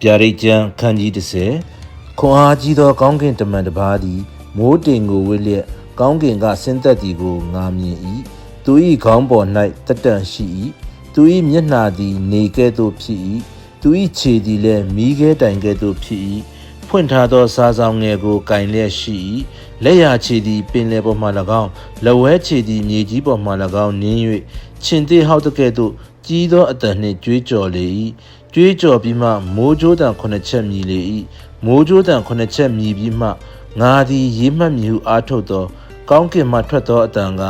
ဗျာဒိတ်ကျမ်းခန်းကြီး30ခွန်အားကြီးသောကောင်းကင်တမန်တစ်ပါးသည်မိုးတင်ကိုဝစ်လျက်ကောင်းကင်ကဆင်းသက်သည်ကိုငါမြင်၏သူ၏ခေါင်းပေါ်၌တက်တန်ရှိ၏သူ၏မျက်နှာသည်နေကဲ့သို့ဖြစ်၏သူ၏ခြေသည်လည်းမီးခဲတိုင်ကဲ့သို့ဖြစ်၏ဖွင့်ထားသောစားဆောင်ငယ်ကိုကင်လျက်ရှိ၏လက်ရာခြေသည်ပင်လယ်ပေါ်မှ၎င်းလက်ဝဲခြေသည်မြေကြီးပေါ်မှ၎င်းနင်း၍ရှင်သေးဟောက်တကဲ့သို့ကြီးသောအတန်နှင့်ကြွေးကြော်လေ၏ကြွေးကြော်ပြီးမှမိုးကြိုးတံ9ချက်မြည်လေ၏မိုးကြိုးတံ9ချက်မြည်ပြီးမှငါသည်ရေးမှတ်မည်ဟုအားထုတ်သောကောင်းကင်မှထွက်သောအတန်က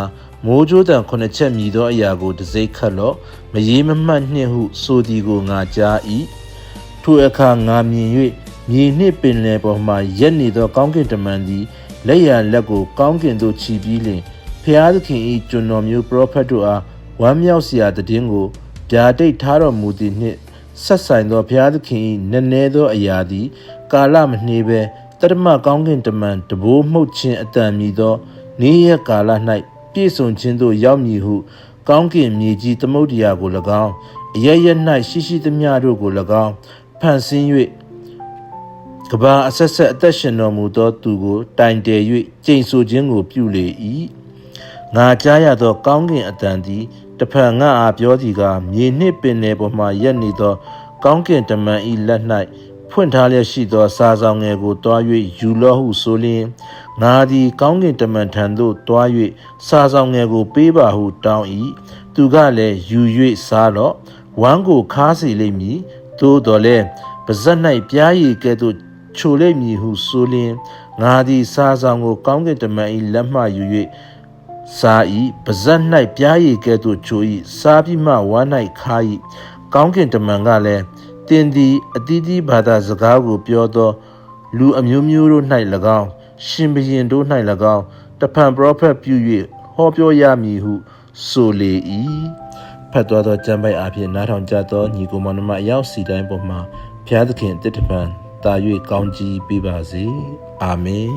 မိုးကြိုးတံ9ချက်မြည်သောအရာကိုတစိမ့်ခတ်လော့မရေးမမှတ်နှင့်ဟုဆိုသည်ကိုငါကြား၏ထိုအခါငါမြင်၍မြေနှင့်ပင်လယ်ပေါ်မှရက်နေသောကောင်းကင်တမန်သည်လက်ရလက်ကိုကောင်းကင်သို့ချီပြီးလျှင်ဖျားသခင်၏ကျွန်တော်မျိုးပရောဖက်တို့အားဝမ်းမြောက်စရာတည်င်းကိုဗျာဒိတ်ထားတော်မူသည်နှင့်ဆက်ဆိုင်သောဘုရားသခင်၏နည်းနည်းသောအရာသည်ကာလမနှေးဘဲတရမကောင်းကင်တမန်တဘိုးမှုတ်ခြင်းအတန်မြည်သောနေ့ရက်ကာလ၌ပြည့်စုံခြင်းသို့ရောက်မည်ဟုကောင်းကင်မြေကြီးသမုဒ္ဒရာကို၎င်းအရရ၌ရှိသမျှတို့ကို၎င်းဖန်ဆင်း၍ကဘာအဆက်ဆက်အသက်ရှင်တော်မူသောသူကိုတိုင်တယ်၍ကျိန်ဆိုခြင်းကိုပြုလေ၏ငါကြားရသောကောင်းကင်အတန်သည်တဖန်ငါအားပြောသည်ကမြေနှင့်ပင်လယ်ပေါ်မှရက်နေသောကောင်းကင်တမန်၏လက်၌ဖွင့်ထားလျက်ရှိသောစာဆောင်ငယ်ကိုတွား၍ယူလော့ဟုဆိုလျှင်ငါသည်ကောင်းကင်တမန်ထံသို့တွား၍စာဆောင်ငယ်ကိုပေးပါဟုတောင်း၏သူကလည်းယူ၍စားလော့ဝမ်းကိုခါစေလိမ့်မည်သို့တော်လည်းပါဇက်၌ပြားရည်ကဲ့သို့ချိုလိမ့်မည်ဟုဆိုလျှင်ငါသည်စာဆောင်ကိုကောင်းကင်တမန်၏လက်မှယူ၍စား၏ပါဇက်၌ပြားရည်ကဲ့သို့ချို၏စားပြီးမှဝမ်း၌ခါ၏ကောင်းကင်တမန်ကလည်းတင်သည်အသီးသီးဘာသာစကားကိုပြောသောလူအမျိုးမျိုးတို့၌၎င်းရှင်ဘုရင်တို့၌၎င်းတဖန်ပရောဖက်ပြု၍ဟောပြောရမည်ဟုဆိုလေ၏ဖတ်သွားသောကျမ်းပိုက်အဖြစ်နားထောင်ကြသောညီကိုမောင်နှမအယောက်စီတိုင်းပေါ်မှာဘုရားသခင်တည်တပံတာ၍ကောင်းကြီးပေးပါစေအာမင်